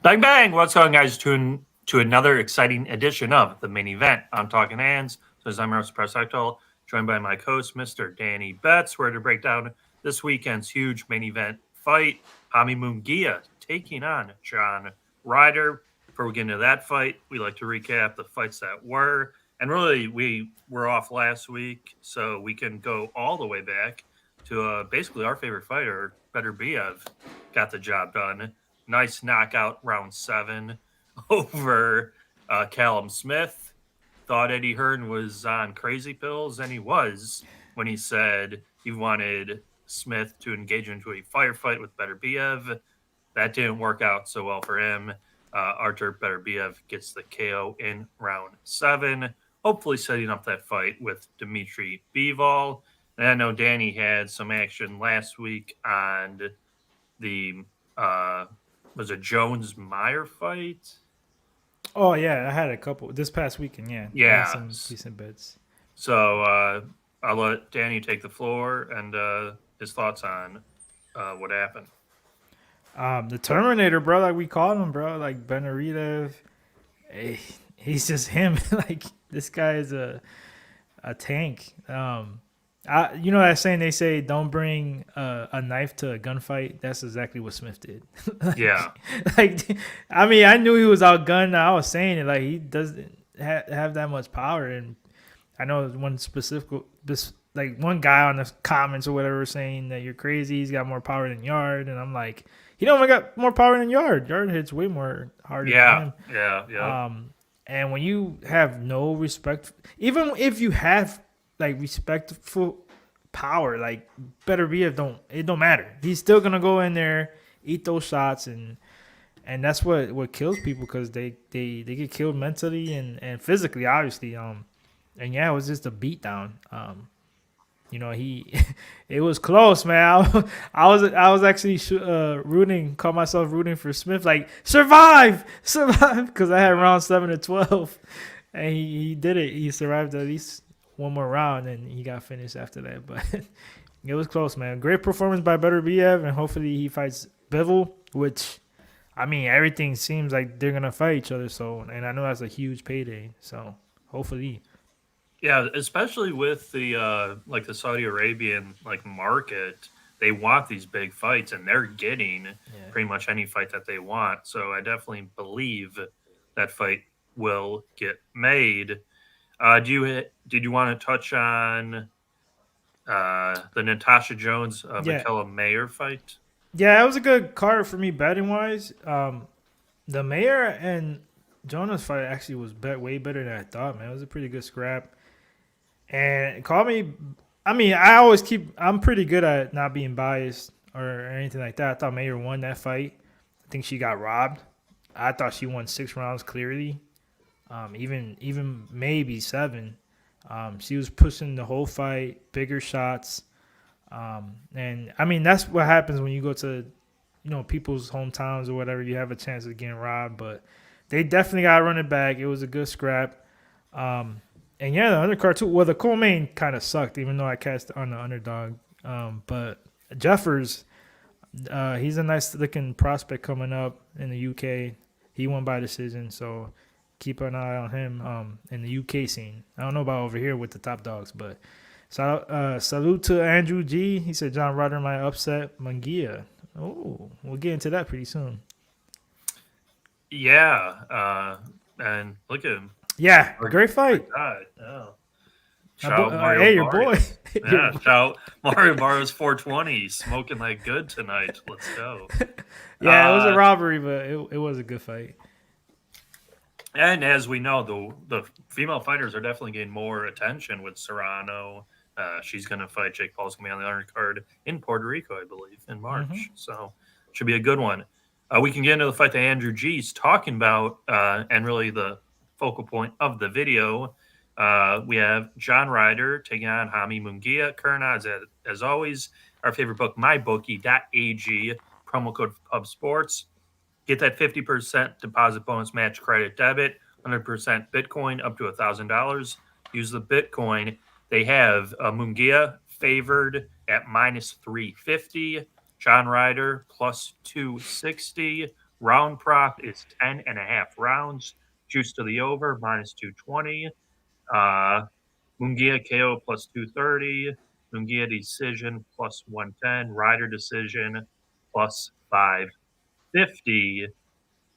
Bang bang! What's going, guys? To another exciting edition of the main event on Talkin Hands. So as I'm your host, Preston, joined by my co-host, Mr. Danny Betts. We're to break down this weekend's huge main event fight. Jaime Munguia taking on John Ryder. Before we get into that fight, we like to recap the fights that were. And really, we were off last week, so we can go all the way back to basically our favorite fighter, Beterbiev, got the job done. Nice knockout round 7 over Callum Smith. Thought Eddie Hearn was on crazy pills, and he was when he said he wanted Smith to engage into a firefight with Beterbiev. That didn't work out so well for him. Artur Beterbiev gets the KO in round 7, hopefully setting up that fight with Dimitri Bivol. And I know Danny had some action last week on the was a Jones-Meyer fight? Oh yeah, I had a couple this past weekend. Yeah, I had some decent bets. So I'll let Danny take the floor and his thoughts on what happened. The Terminator, bro, like we called him, bro, like Benaridez. He's just him. Like this guy is a tank. You know that saying they say don't bring a knife to a gunfight. That's exactly what Smith did. Yeah. Like I mean, I knew he was outgunned. I was saying it like he doesn't have that much power. And I know one specific, like one guy on the comments or whatever saying that you're crazy. He's got more power than Yard, and I'm like, he don't even got more power than Yard. Yard hits way more harder than him. Yeah. And when you have no respect, even if you have like respectful power, like Beterbiev it don't matter. He's still gonna go in there, eat those shots, and that's what kills people because they get killed mentally and physically, obviously. And yeah, it was just a beatdown. It was close, man. I was actually caught myself rooting for Smith, like survive, because I had round 7 to 12, and he did it. He survived at least one more round, and he got finished after that. But it was close, man. Great performance by Beterbiev, and hopefully he fights Bivol, which, I mean, everything seems like they're gonna fight each other. So, and I know that's a huge payday. So hopefully. Yeah, especially with the the Saudi Arabian market, they want these big fights and they're getting pretty much any fight that they want. So I definitely believe that fight will get made. Did you want to touch on the Natasha Jones Michaela Mayer fight? Yeah, it was a good card for me betting wise. The Mayer and Jonas fight actually was way better than I thought, man. It was a pretty good scrap. And I'm pretty good at not being biased or anything like that. I thought Mayer won that fight. I think she got robbed. I thought she won 6 rounds clearly. Even maybe 7. She was pushing the whole fight, bigger shots. And I mean, that's what happens when you go to, people's hometowns or whatever. You have a chance of getting robbed, but they definitely got to run it back. It was a good scrap. And yeah, the undercard too. Well, the co-main kind of sucked, even though I cast on the underdog. But Jeffers, he's a nice looking prospect coming up in the UK. He won by decision, so keep an eye on him in the UK scene. I don't know about over here with the top dogs, but salute to Andrew G. He said John Ryder might upset Munguia. Oh, we'll get into that pretty soon. Yeah, and look at him. Yeah, great fight. Oh. Hey, your boy. Yeah, shout Mario Barrios 420, smoking like good tonight. Let's go. Yeah, it was a robbery, but it was a good fight. And as we know, the female fighters are definitely getting more attention with Serrano. She's going to fight Jake Paul's going to be on the undercard in Puerto Rico, I believe, in March. Mm-hmm. So should be a good one. We can get into the fight that Andrew G's talking about, and really the focal point of the video. We have John Ryder taking on Jaime Munguia. Current odds, as always, our favorite book, mybookie.ag, promo code PUBSPORTS. Get that 50% deposit bonus match credit debit, 100% Bitcoin up to $1,000. Use the Bitcoin. They have Munguia favored at -350, John Ryder +260, Round prop is 10.5 rounds. Juice to the over, minus 220. Munguia KO plus 230. Munguia decision plus 110. Ryder decision plus 550.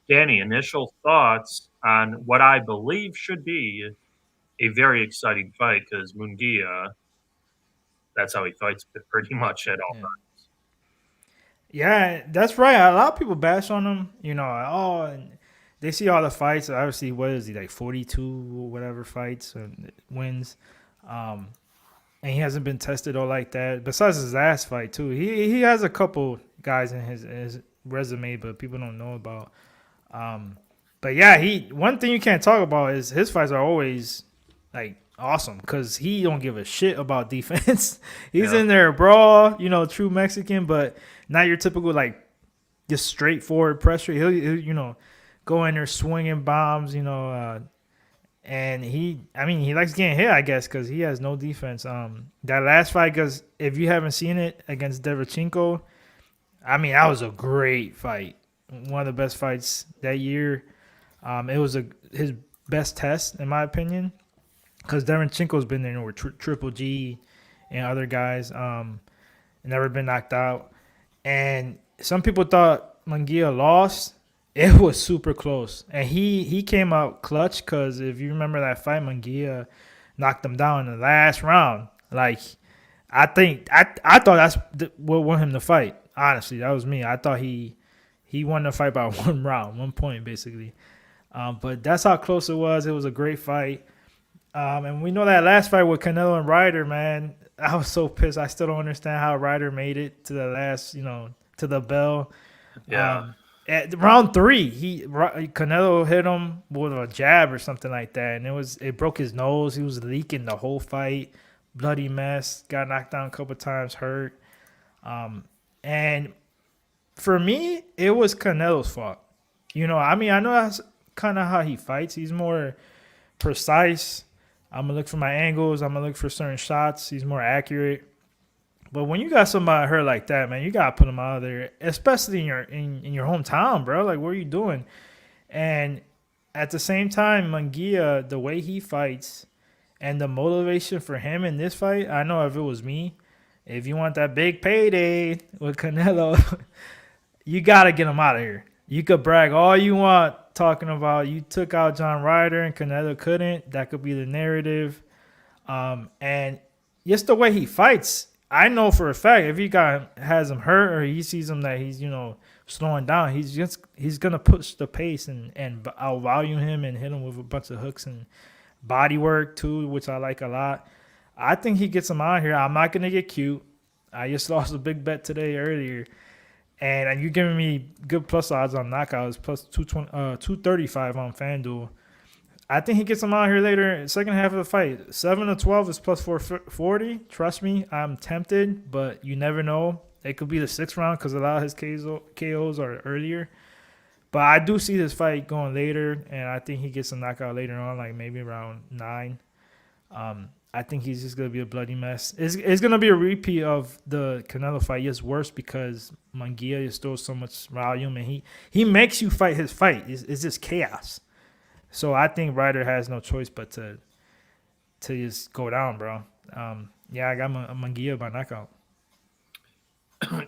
Danny, initial thoughts on what I believe should be a very exciting fight because Munguia, that's how he fights pretty much at all Yeah. times. Yeah, that's right. A lot of people bash on him. And they see all the fights. Obviously, what is he like 42 or whatever fights and wins, um, and he hasn't been tested or like that. Besides his last fight too, he has a couple guys in his resume, but people don't know about. Um, but yeah, he one thing you can't talk about is his fights are always like awesome because he don't give a shit about defense. He's Yeah. in there brawl, true Mexican, but not your typical like just straightforward pressure. He'll go in there swinging bombs, and he likes getting hit, I guess, because he has no defense. That last fight, because if you haven't seen it against Derevchenko, that was a great fight. One of the best fights that year. It was his best test, in my opinion, because Derevchenko's been there with Triple G and other guys, never been knocked out. And some people thought Munguia lost. It was super close, and he came out clutch because if you remember that fight, Munguia knocked him down in the last round. Like I thought that's what won him the fight. Honestly, that was me. I thought he won the fight by 1 round, 1 point basically. But that's how close it was. It was a great fight. And we know that last fight with Canelo and Ryder, man. I was so pissed. I still don't understand how Ryder made it to the last, to the bell. Yeah. At round 3, Canelo hit him with a jab or something like that, and it broke his nose. He was leaking the whole fight, bloody mess. Got knocked down a couple times, hurt. And for me, it was Canelo's fault. I know that's kind of how he fights. He's more precise. I'm gonna look for my angles. I'm gonna look for certain shots. He's more accurate. But when you got somebody hurt like that, man, you gotta put him out of there, especially in your hometown, bro. Like, what are you doing? And at the same time, Munguia, the way he fights and the motivation for him in this fight, I know if it was me, if you want that big payday with Canelo, you gotta get him out of here. You could brag all you want talking about you took out John Ryder and Canelo couldn't. That could be the narrative. And just the way he fights, I know for a fact if he has him hurt or he sees him that he's slowing down, he's gonna push the pace and outvalue him and hit him with a bunch of hooks and body work too, which I like a lot. I think he gets him out here. I'm not gonna get cute. I just lost a big bet today earlier. And you're giving me good plus odds on knockouts, plus 235 on FanDuel. I think he gets him out here later, second half of the fight. 7-12 is plus 440. Trust me, I'm tempted, but you never know. It could be the 6th round because a lot of his KOs are earlier. But I do see this fight going later, and I think he gets a knockout later on, like maybe around 9. I think he's just going to be a bloody mess. It's going to be a repeat of the Canelo fight. It's worse because Munguia just throws so much volume, and he makes you fight his fight. It's just chaos. So I think Ryder has no choice but to just go down, bro. I got Munguia by knockout.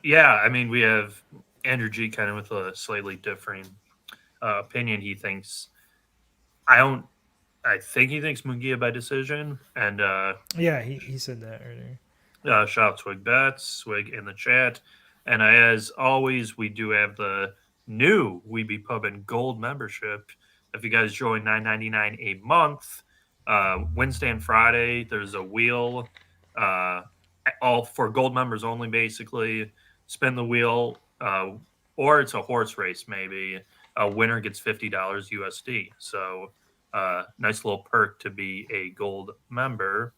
Yeah, I mean, we have Andrew G kind of with a slightly differing opinion. He thinks I don't. I think he thinks Munguia by decision, and Yeah, he said that earlier. shout out Swig Bets, Swig in the chat, and as always, we do have the new Weeby Pub and Gold membership. If you guys join $9.99 a month, Wednesday and Friday, there's a wheel, all for gold members only. Basically, spin the wheel, or it's a horse race. Maybe a winner gets $50 USD. So, nice little perk to be a gold member.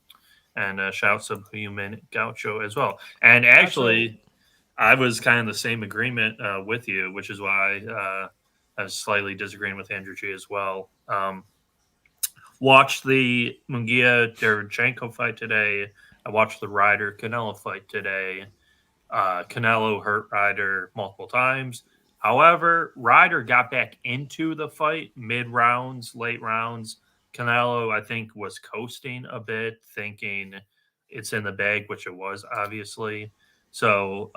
And shouts of Human Gaucho as well. And actually, I was kind of the same agreement with you, which is why I was slightly disagreeing with Andrew G as well. Watched the Munguia Derevchenko fight today. I watched the Ryder Canelo fight today. Canelo hurt Ryder multiple times. However, Ryder got back into the fight mid rounds, late rounds. Canelo, I think, was coasting a bit, thinking it's in the bag, which it was obviously. So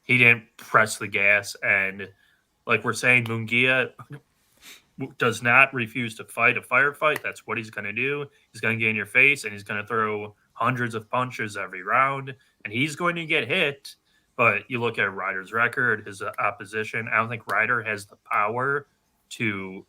he didn't press the gas. And like we're saying, Munguia does not refuse to fight a firefight. That's what he's going to do. He's going to get in your face and he's going to throw hundreds of punches every round and he's going to get hit. But you look at Ryder's record, his opposition. I don't think Ryder has the power to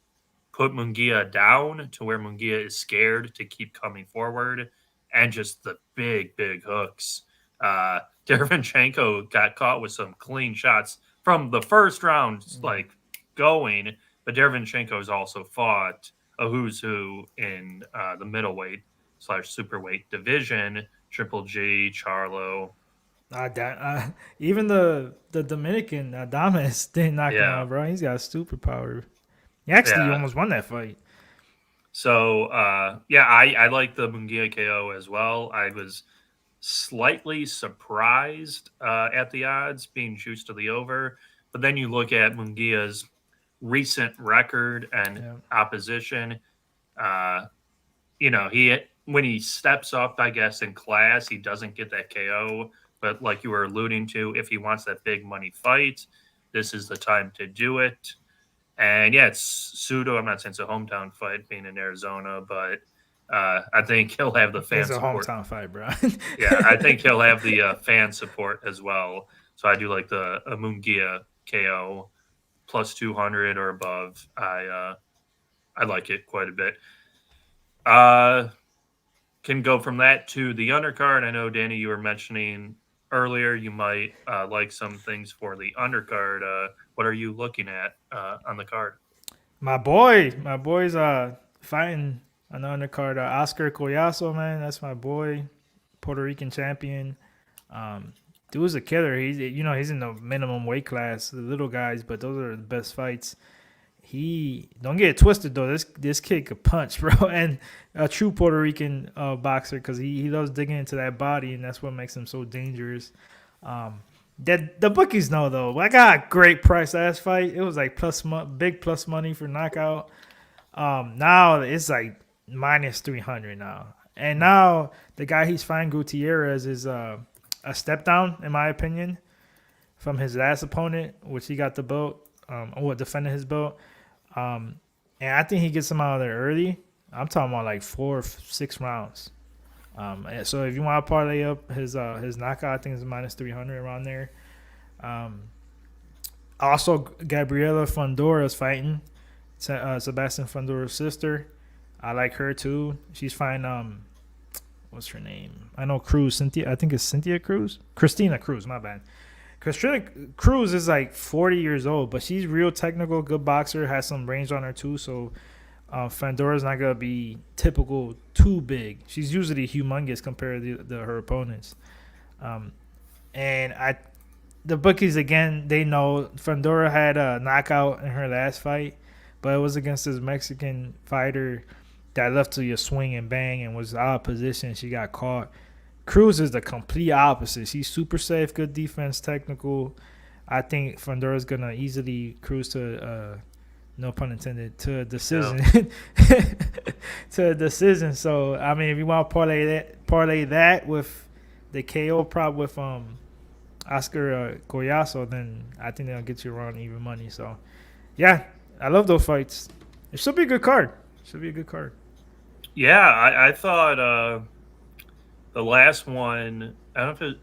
put Munguia down to where Munguia is scared to keep coming forward and just the big hooks. Derevyanchenko got caught with some clean shots from the first round, like going, but Derevyanchenko has also fought a who's who in the middleweight / superweight division, Triple G, Charlo. Even the Dominican Adames didn't knock him Yeah. out, bro. He's got stupid power. He actually almost won that fight. So, I like the Munguia KO as well. I was slightly surprised at the odds being juiced to the over. But then you look at Munguia's recent record and opposition. He when he steps up, I guess, in class, he doesn't get that KO. But like you were alluding to, if he wants that big money fight, this is the time to do it. And yeah, it's pseudo. I'm not saying it's a hometown fight being in Arizona, but I think he'll have the fan support. It's a hometown fight, bro. Yeah, I think he'll have the fan support as well. So I do like the Munguia KO plus 200 or above. I like it quite a bit. Can go from that to the undercard. I know, Danny, you were mentioning earlier you might like some things for the undercard. What are you looking at on the card? My boy's fighting on the undercard. Oscar Collazo, man, that's my boy, Puerto Rican champion. Dude's a killer. He's in the minimum weight class, the little guys, but those are the best fights. He don't get it twisted though. This kid could punch, bro, and a true Puerto Rican boxer because he loves digging into that body, and that's what makes him so dangerous. That the bookies know though. I got a great price last fight. It was like big plus money for knockout. Now it's like minus 300 now, and now the guy he's fighting, Gutierrez, is a step down in my opinion from his last opponent, which he got the belt, defended his belt. And I think he gets him out of there early. I'm talking about like 4 or 6 rounds. So if you want to parlay up his knockout, I think it's minus 300 around there. Also, Gabriela Fundora is fighting Sebastian Fundora's sister. I like her too. She's fighting what's her name? I know Cruz. I think it's Cynthia Cruz. Christina Cruz. My bad. Christina Cruz is like 40 years old, but she's real technical, good boxer, has some range on her too. So Fandora's not gonna be typical too big. She's usually humongous compared to her opponents. And the bookies again, they know Fandora had a knockout in her last fight, but it was against this Mexican fighter that left to you swing and bang and was out of position. She got caught. Cruz is the complete opposite. She's super safe, good defense, technical. I think Fondora's going to easily cruise to, no pun intended, to a decision. No. To a decision. So, I mean, if you want to parlay that with the KO prop with Oscar Collazo, then I think they'll get you around even money. So, yeah, I love those fights. It should be a good card. Yeah, I thought the last one, I don't know if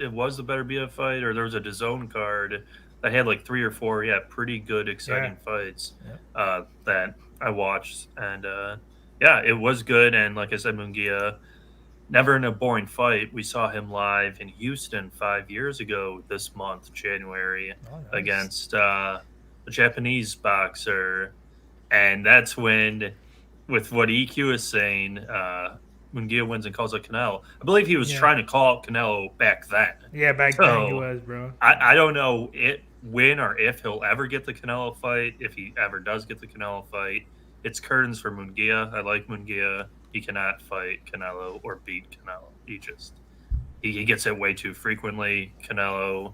it was the Better BF fight or there was a DAZN card that had like 3 or 4, pretty good, exciting fights that I watched. And, it was good. And like I said, Munguia, never in a boring fight. We saw him live in Houston 5 years ago this month, January, against a Japanese boxer. And that's when, with what EQ is saying, Munguia wins and calls out Canelo. I believe he was trying to call out Canelo back then. Yeah, back then he was, bro. I don't know when or if he'll ever get the Canelo fight, if he ever does get the Canelo fight. It's curtains for Munguia. I like Munguia. He cannot fight Canelo or beat Canelo. He gets it way too frequently. Canelo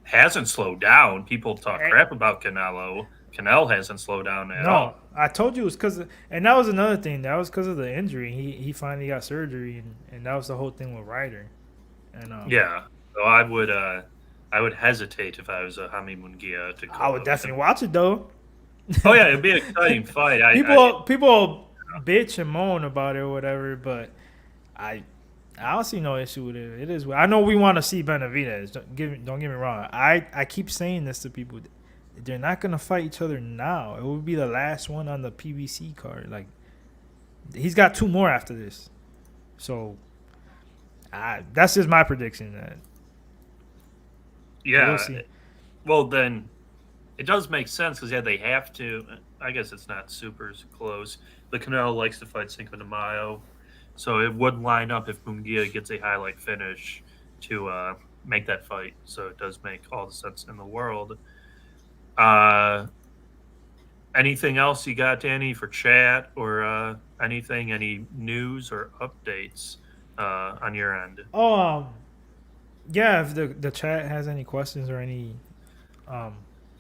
hasn't slowed down. People talk crap about Canelo. Canelo hasn't slowed down at all. I told you it was because, and that was another thing. That was because of the injury. He finally got surgery, and that was the whole thing with Ryder. And yeah, so I would hesitate if I was a Jaime Munguia to go. I would definitely watch it though. Oh yeah, it'd be an exciting fight. People bitch and moan about it or whatever, but I don't see no issue with it. It is. I know we want to see Benavidez. Don't get me wrong. I keep saying this to people. They're not gonna fight each other now. It will be the last one on the PBC card. Like, he's got 2 more after this. So, that's just my prediction. Yeah. We'll see. Well, then it does make sense because they have to. I guess it's not super close. But Canelo likes to fight Cinco de Mayo, so it would line up if Munguia gets a highlight finish to make that fight. So it does make all the sense in the world. Anything else you got, Danny, for chat or anything? Any news or updates on your end? Yeah. If the chat has any questions or any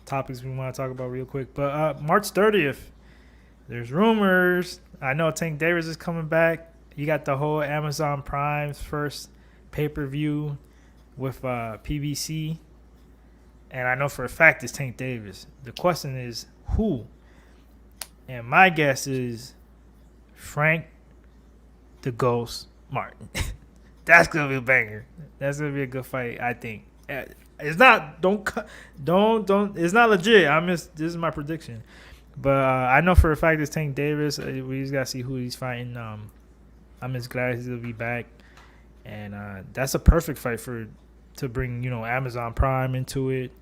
topics we want to talk about real quick, but March 30th, there's rumors. I know Tank Davis is coming back. You got the whole Amazon Prime's first pay-per-view with PBC. And I know for a fact it's Tank Davis. The question is who? And my guess is Frank the Ghost Martin. That's gonna be a banger. That's gonna be a good fight, I think. It's not. Don't. It's not legit. This is my prediction. But I know for a fact it's Tank Davis. We just gotta see who he's fighting. I'm just glad he'll be back, and that's a perfect fight to bring Amazon Prime into it,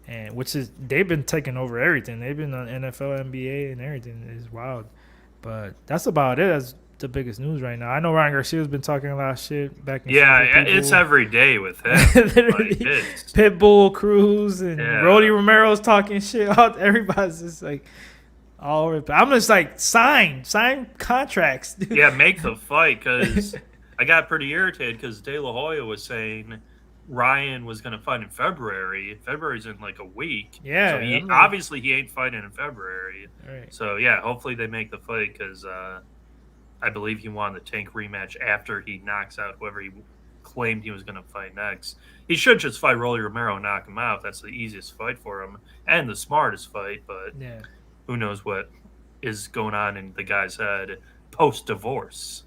and they've been taking over everything. They've been on NFL, NBA, and everything. It's wild, but that's about it. That's the biggest news right now. I know Ryan Garcia's been talking a lot of shit back and forth. Yeah, it's every day with him. Pitbull, Cruz, and Rody Romero's talking shit out. Everybody's just like all over. I'm just like sign contracts. Dude. Yeah, make the fight because I got pretty irritated because De La Hoya was saying Ryan was going to fight in February. February's in like a week. Yeah. So obviously he ain't fighting in February. Right. So yeah, hopefully they make the fight because I believe he wanted the Tank rematch after he knocks out whoever he claimed he was going to fight next. He should just fight Rolly Romero and knock him out. That's the easiest fight for him and the smartest fight. But who knows what is going on in the guy's head post-divorce.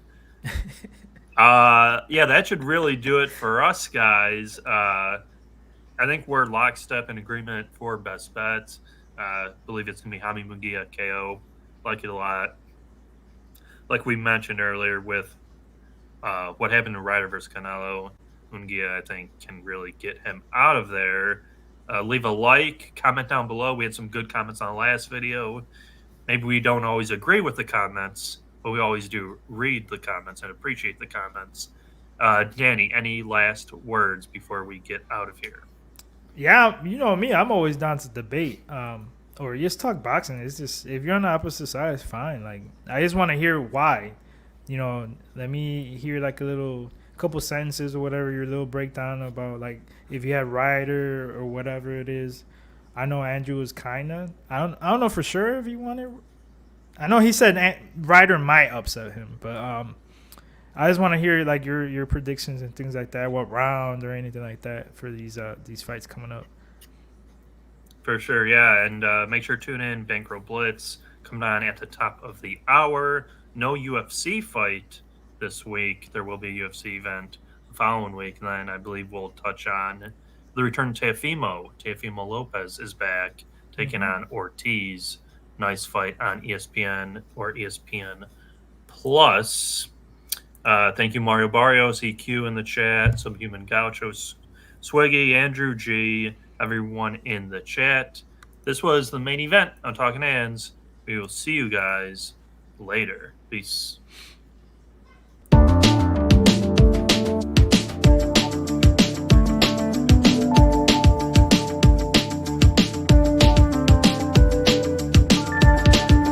That should really do it for us, guys. I think we're lockstep in agreement for best bets. Believe it's going to be Jaime Munguia KO. Like it a lot. Like we mentioned earlier with what happened to Ryder versus Canelo, Munguia, I think, can really get him out of there. Leave a like, comment down below. We had some good comments on the last video. Maybe we don't always agree with the comments, but we always do read the comments and appreciate the comments. Danny, any last words before we get out of here? Yeah, you know me. I'm always down to debate. Or just talk boxing. It's just if you're on the opposite side, it's fine. Like I just want to hear why. Let me hear like a couple sentences or whatever. Your little breakdown about like if you had Ryder or whatever it is. I know Andrew was kinda. I don't know for sure if he wanted. I know he said Ryder might upset him, but I just want to hear like your predictions and things like that. What round or anything like that for these fights coming up. For sure, yeah, and make sure to tune in. Bankroll Blitz coming on at the top of the hour. No UFC fight this week. There will be a UFC event the following week, and then I believe we'll touch on the return of Teofimo. Teofimo Lopez is back, taking on Ortiz. Nice fight on ESPN or ESPN Plus. Thank you, Mario Barrios, EQ in the chat, Subhuman Gauchos, Swiggy, Andrew G., everyone in the chat. This was the main event on Talkin Hands. We will see you guys later. Peace.